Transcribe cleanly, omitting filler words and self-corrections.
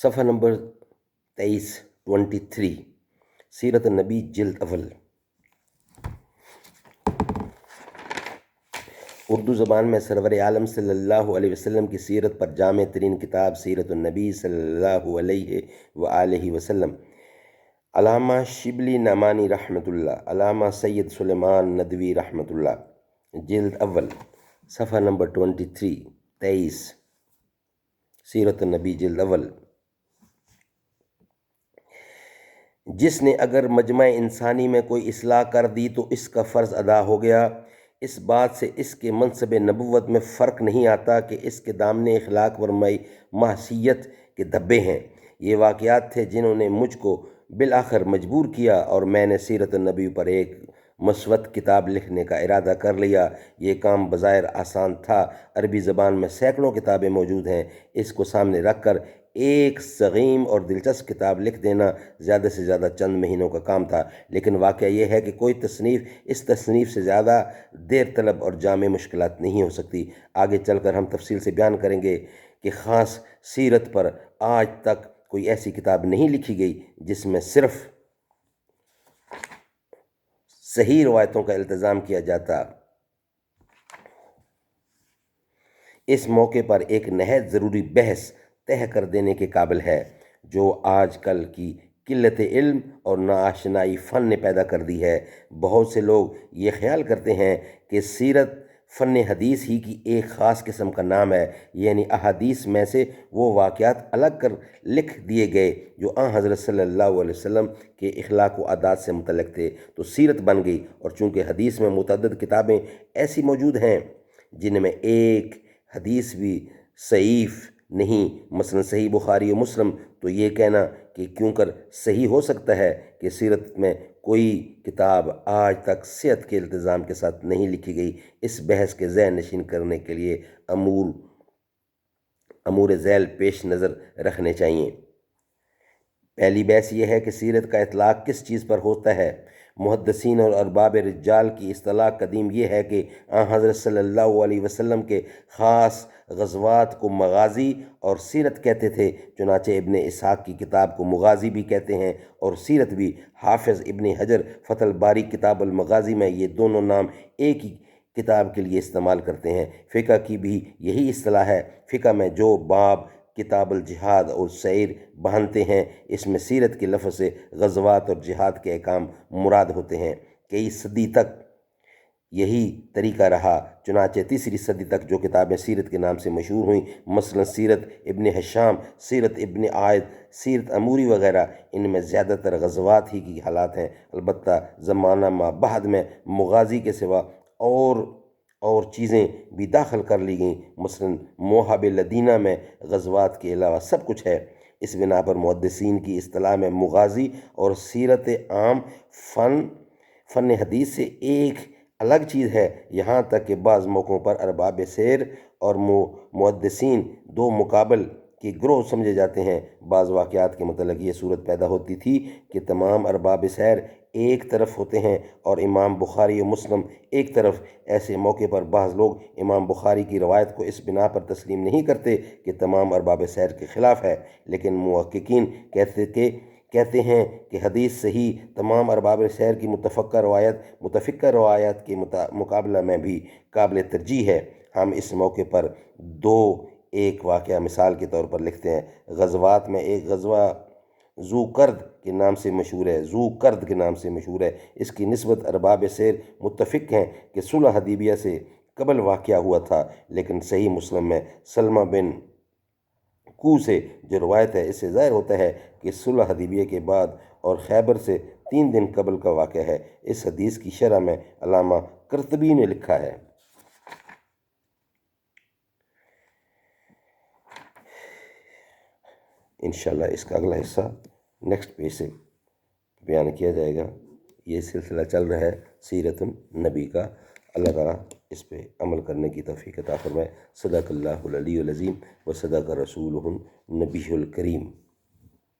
صفحہ نمبر 23 سیرت النبی جلد اول۔ اردو زبان میں سرور عالم صلی اللہ علیہ وسلم کی سیرت پر جامع ترین کتاب سیرت النبی صلی اللہ علیہ وآلہ وسلم، علامہ شبلی نعمانی رحمۃ اللہ، علامہ سید سلیمان ندوی رحمۃ اللہ، جلد اول، صفحہ نمبر 23 سیرت النبی جلد اول۔ جس نے اگر مجمع انسانی میں کوئی اصلاح کر دی تو اس کا فرض ادا ہو گیا۔ اس بات سے اس کے منصب نبوت میں فرق نہیں آتا کہ اس کے دامن اخلاق اور معصیت کے دھبے ہیں۔ یہ واقعات تھے جنہوں نے مجھ کو بالآخر مجبور کیا اور میں نے سیرت النبی پر ایک مسودہ کتاب لکھنے کا ارادہ کر لیا۔ یہ کام بظاہر آسان تھا، عربی زبان میں سینکڑوں کتابیں موجود ہیں، اس کو سامنے رکھ کر ایک ضخیم اور دلچسپ کتاب لکھ دینا زیادہ سے زیادہ چند مہینوں کا کام تھا، لیکن واقعہ یہ ہے کہ کوئی تصنیف اس تصنیف سے زیادہ دیر طلب اور جامع مشکلات نہیں ہو سکتی۔ آگے چل کر ہم تفصیل سے بیان کریں گے کہ خاص سیرت پر آج تک کوئی ایسی کتاب نہیں لکھی گئی جس میں صرف صحیح روایتوں کا التزام کیا جاتا۔ اس موقع پر ایک نہایت ضروری بحث طے کر دینے کے قابل ہے، جو آج کل کی قلت علم اور ناآشنائی فن نے پیدا کر دی ہے۔ بہت سے لوگ یہ خیال کرتے ہیں کہ سیرت فن حدیث ہی کی ایک خاص قسم کا نام ہے، یعنی احادیث میں سے وہ واقعات الگ کر لکھ دیے گئے جو آن حضرت صلی اللہ علیہ وسلم کے اخلاق و عادات سے متعلق تھے تو سیرت بن گئی۔ اور چونکہ حدیث میں متعدد کتابیں ایسی موجود ہیں جن میں ایک حدیث بھی ضعیف نہیں، مثلا صحیح بخاری و مسلم، تو یہ کہنا کہ کیوں کر صحیح ہو سکتا ہے کہ سیرت میں کوئی کتاب آج تک صحت کے التزام کے ساتھ نہیں لکھی گئی۔ اس بحث کے ذہن نشین کرنے کے لیے امور ذیل پیش نظر رکھنے چاہیے۔ پہلی بحث یہ ہے کہ سیرت کا اطلاق کس چیز پر ہوتا ہے۔ محدثین اور ارباب رجال کی اصطلاح قدیم یہ ہے کہ آن حضرت صلی اللہ علیہ وسلم کے خاص غزوات کو مغازی اور سیرت کہتے تھے، چنانچہ ابن اسحاق کی کتاب کو مغازی بھی کہتے ہیں اور سیرت بھی۔ حافظ ابن حجر فتح الباری کتاب المغازی میں یہ دونوں نام ایک ہی کتاب کے لیے استعمال کرتے ہیں۔ فقہ کی بھی یہی اصطلاح ہے۔ فقہ میں جو باب کتاب الجہاد اور سیر باندھتے ہیں، اس میں سیرت کے لفظ سے غزوات اور جہاد کے احکام مراد ہوتے ہیں۔ کئی صدی تک یہی طریقہ رہا، چنانچہ تیسری صدی تک جو کتابیں سیرت کے نام سے مشہور ہوئیں، مثلا سیرت ابن ہشام، سیرت ابن عائد، سیرت اموری وغیرہ، ان میں زیادہ تر غزوات ہی کی حالات ہیں۔ البتہ زمانہ ما بعد میں مغازی کے سوا اور چیزیں بھی داخل کر لی گئیں، مثلا موہب لدینہ میں غزوات کے علاوہ سب کچھ ہے۔ اس بنا پر محدثین کی اصطلاح میں مغازی اور سیرت عام فن حدیث سے ایک الگ چیز ہے، یہاں تک کہ بعض موقعوں پر ارباب سیر اور محدثین دو مقابل کے گروہ سمجھے جاتے ہیں۔ بعض واقعات کے متعلق یہ صورت پیدا ہوتی تھی کہ تمام ارباب سیر ایک طرف ہوتے ہیں اور امام بخاری و مسلم ایک طرف۔ ایسے موقع پر بعض لوگ امام بخاری کی روایت کو اس بنا پر تسلیم نہیں کرتے کہ تمام ارباب سیر کے خلاف ہے، لیکن محققین کہتے ہیں کہ حدیث صحیح تمام ارباب سیر کی متفقہ روایات کے مقابلہ میں بھی قابل ترجیح ہے۔ ہم اس موقع پر ایک واقعہ مثال کے طور پر لکھتے ہیں۔ غزوات میں ایک غزوہ ذو قرد کے نام سے مشہور ہے۔ اس کی نسبت ارباب سیر متفق ہیں کہ صلح حدیبیہ سے قبل واقعہ ہوا تھا، لیکن صحیح مسلم میں سلمہ بن کو سے جو روایت ہے، اس سے ظاہر ہوتا ہے کہ صلح حدیبیہ کے بعد اور خیبر سے 3 دن قبل کا واقعہ ہے۔ اس حدیث کی شرح میں علامہ قرطبی نے لکھا ہے۔ انشاءاللہ اس کا اگلا حصہ نیکسٹ پیج سے بیان کیا جائے گا۔ یہ سلسلہ چل رہا ہے سیرت النبی کا۔ اللہ تعالیٰ اس پہ عمل کرنے کی توفیق عطا فرمائے۔ صدق اللہ العلی العظیم و صدق رسولہ النبی الکریم۔